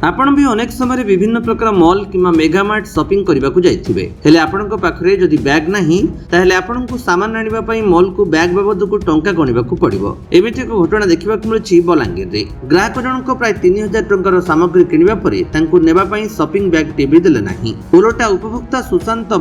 आपण भी अनेक समय विभिन्न प्रकार मॉल कि मेगामार्ट शॉपिंग करने को जाइथिबे हेले आपनक पाखरे जदि बैग नाही ताहेले आपनकु सामान आनिबा पई मॉल को बैग बाबद को टंका गणिबा को पड़िबो। एमिति एक घटना देखिबा को मिलछि बलांगीर रे। ग्राहक जनक प्राय 3000 टंकार सामग्री किनिबा परे तांकु नेबा पई शॉपिंग बैग टीवी देले नाही। उलटा उपभोक्ता सुशांत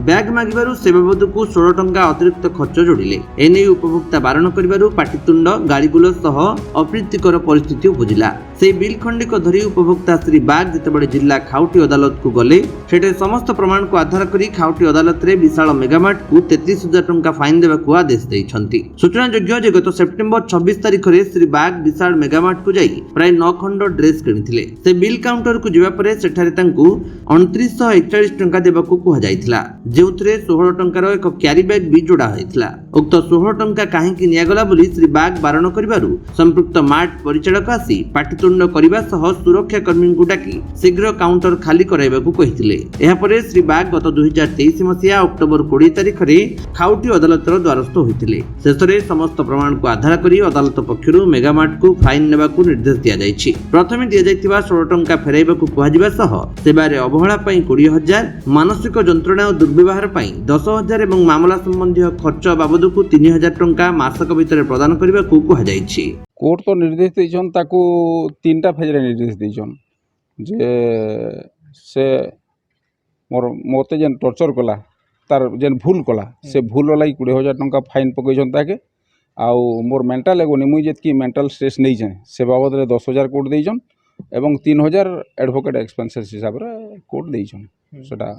बैग मागिबारु से बाबद को 16 टंका अतिरिक्त खर्च जोड़िले। एने उपभोक्ता बारण करिबारु पाटितुंड गाड़ीगुलो सह अप्रीतिकर परिस्थिति उपजिला। से बिल खंडिक धरी उपभोक्ता श्री बाग जितेबाला जिला खाउटी अदालत को गले सेठे समस्त प्रमाण को आधार करी खाउटी अदालत रे विशाल मेगामार्ट को 33,000 टंका फाइन देवा को आदेश दैछंती। सूचना योग्य जे गत सेप्टेम्बर 26 तारिख रे श्री बाग विशाल मेगामार्ट को जाई प्राय 9 खंड ड्रेस किनिथिले। से बिल काउंटर को जिबा परे सेठारे तांकू 2941 टंका देबा को कुहा जायथिला, जेउथरे 16 टंकार एक क्यारी बैग भी जोड़ा होइथिला। उक्त 16 टंका काहेकि नियागला बोली श्री बाग बारण करिबारु संपृक्त मार्ट परिचालक आसी पाटितुंड करिबा सह सुरक्षा कर्मी को डाकी शीघ्र काउंटर खाली कराइबा को कहिथिले। एहा परे श्री बाग गत 2023 मसिया अक्टोबर 20 तारिख रे खाउटी अदालतर द्वारस्थ होइथिले। शेषरे समस्त प्रमाण को आधार करी अदालत पक्षरु मेगामार्ट को फाइन नेबा को निर्देश दिया जायछि। प्रथमे दिया जायतिबा 16 टंका फेराइबा को कुहाजिबा सह सेबारे अवहेला पई 20,000, मानसिक जंत्रणा और दुर्व्यवहार पई 10,000 एवं मामला संबंधी खर्च बाबद को 3,000 टंका मासक भीतर प्रदान करिबा को कुहा जायछि। कोर्ट तो निर्देश देछन ताकू 3टा फेज रे निर्देश देछन जे से मोते जेन टर्चर कला तार जेन भूल कला से भूल लाई 20,000 टंका फाइन पकईछन ताके आउ मोर मेंटल एगोनी मुई जेतकी मेंटल स्ट्रेस नै छै से बाबद रे 10,000 कोर्ट देछन एवं 3,000 एडवोकेट एक्सपेंसेस हिसाब रे कोर्ट देछन। सेटा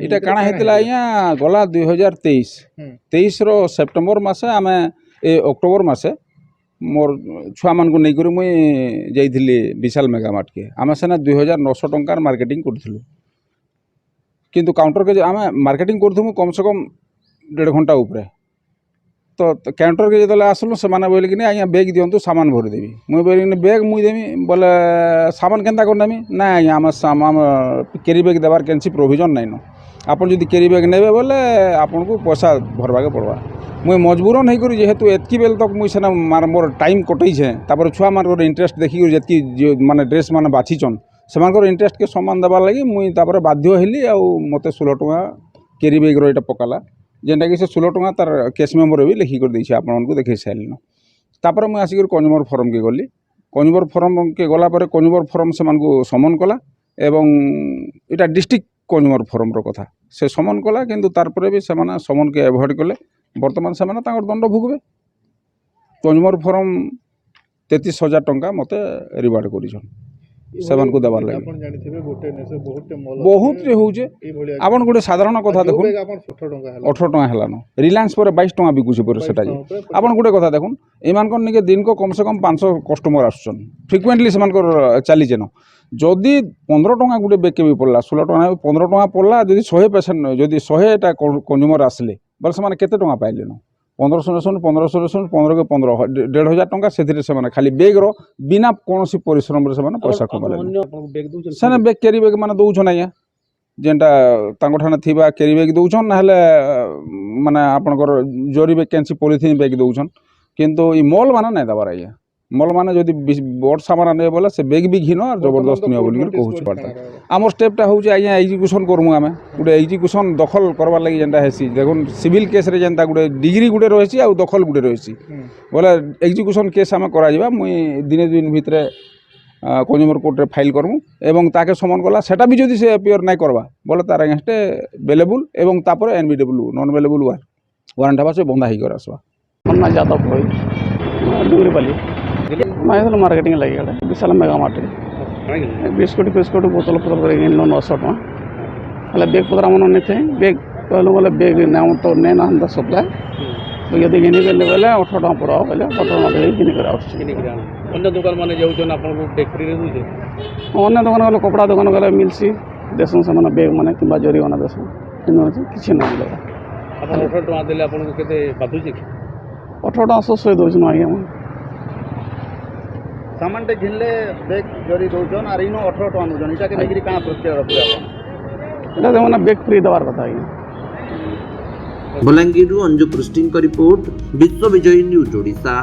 इटा काना हेतला या गला 2023 रो सेप्टेम्बर मासे आमे ए अक्टोबर मासे मोर छुआ मान को नहीं करी मुई जाइथिली विशाल मेगामार्ट के आमे सेना 2,900 टंकार मार्केटिंग करथिलु, किंतु काउंटर के आमे मार्केटिंग करथुमु कम से कम 1.5 घंटा ऊपर। तो काउंटर के जतले आसलु से माने बोले कि नहीं आया बैग दियंतु सामान भर देबी। मुई बोले कि बैग मुई देबी बोले सामान केनता कर नेमी ना आया आम सामान कैरी बैग देबार केनसी प्रोविजन नहीं न। आपन जदि कैरी बैग नेबे बोले आपन को पैसा भरबा के पड़वा। मुई मजबूर नहीं करी जेहेतु एतकी बेल तक मुई सेना मोर टाइम कटई छे तापर छुआ मानकर इंटरेस्ट देखी जेतकी माने ड्रेस माने बाछीचन सेमानकर इंटरेस्ट के सम्मान देबार लगी मुई तापर बाध्य हेली आ मते 16 टंका कैरी बैग रो एटा पकाला जेनटा कि से 16 टंका तार केस मेमोरे भी लिखी कर दैछि आपन को देखै साइलिन। तापर मुई आसी कर कंज्यूमर फोरम के गली। कंज्यूमर फोरम के गला पर कंज्यूमर फोरम सेमान को समन कला एवं एटा डिस्ट्रिक्ट कंज्यूमर फोरम रो कथा से समन कला, किंतु तार पर भी सेमाने समन के एवॉइड कले। वर्तमान सेमाने तांकर दंड भोगबे। कंज्यूमर फोरम 33,000 टंका मते रिवार्ड करिछन सेवन को देबार लागि। आपण जानिथिबे गोटे नेसे बहुत रे होजे आपण गोटे साधारण कथा देखुन 18 टंका हेलानो रिलायंस पर 22 टंका बिकुछ पर सेटा जे आपण गोटे कथा देखुन एमान कोन निके दिन को कम से कम 500 कस्टमर आछन फ्रिक्वेंटली सेमान को चली जेनो जदि 15 टंका गोटे बेके भी पड़ला 16 टंका 15 टंका पड़ला जदि 100 पेशेंट जदि 100 टा कंज्यूमर आसले बल से केते टंका पाइले न 1500 15 के 15 1,500 टंका से खाली बैग रो बिना कौन परिश्रम से पैसा कमाले सेना बैग कैरी बैग माने दौछन आज्ञा जेनटा तांको ठाने थिबा कैरी बैग दौछन ना हेले माने आपनकर जरी बैग कैंसी पॉलिथिन बैग दौछन, किंतु ई मॉल माने नै दबार आज्ञा। मॉल माने जदि बड़ सामान ने बोले से बैग भी घिनो और जबरदस्त नियो बोली कहूछ पड़ता। आमर स्टेपटा होउछ आज्ञा एग्जीक्यूशन करमु आमे गुटे एग्जीक्यूशन दखल करबार लागि जेनटा हेसी देखुन सिविल केस रे जेनता गुटे डिग्री गुटे रहसी आ दखल गुटे रहसी बोले एग्जीक्यूशन केस आमे करा जिबा मुई दिने दिन भितरे कंज्यूमर कोर्ट रे फाइल करमु एवं ताके समन कला सेटा भी जदि से अपियर नै करबा बोले तार अगेंस्ट बेलेबल एवं तापर एनबीडब्ल्यू नॉन बेलेबल वारंट हबा से बंधा ही कर आसबा। अन्ना ज्यादा होई डुगरी बाली मैं मार्केटिंग लगे विशाल मेगामार्ट बिस्कुट फिस्कुट बोतल पतर 900 टका हेल्ले बैग पतर मन नहीं थे बैग कहलु बोले बैग ना तो नहीं ना हम सप्लाई तो यदि घिनी गले बोले 18 टका पड़ा बोले 18 टका घिनी कर अन्य दुकान माने जाउछन आपन को बैग फ्री रे दुजे अन्य दुकान गले कपड़ा दुकान गले मिलसी देसन से माने बैग माने किबा जरी बना देसन किनो किछि ना मिले आपन 18 टका देले आपन को केते बाधुची 18 टका सो दोजन आगे सामान टे घिनले बैग जरी दौछन आर इनो 18 टका नौछन इटा के नेगिरी काना प्रक्रिया रखु आपन एटा देवना बैग फ्री देवार कथा है। बलांगीर अंजु पृष्टिंग रिपोर्ट विश्व विजयी न्यूज ओडिशा।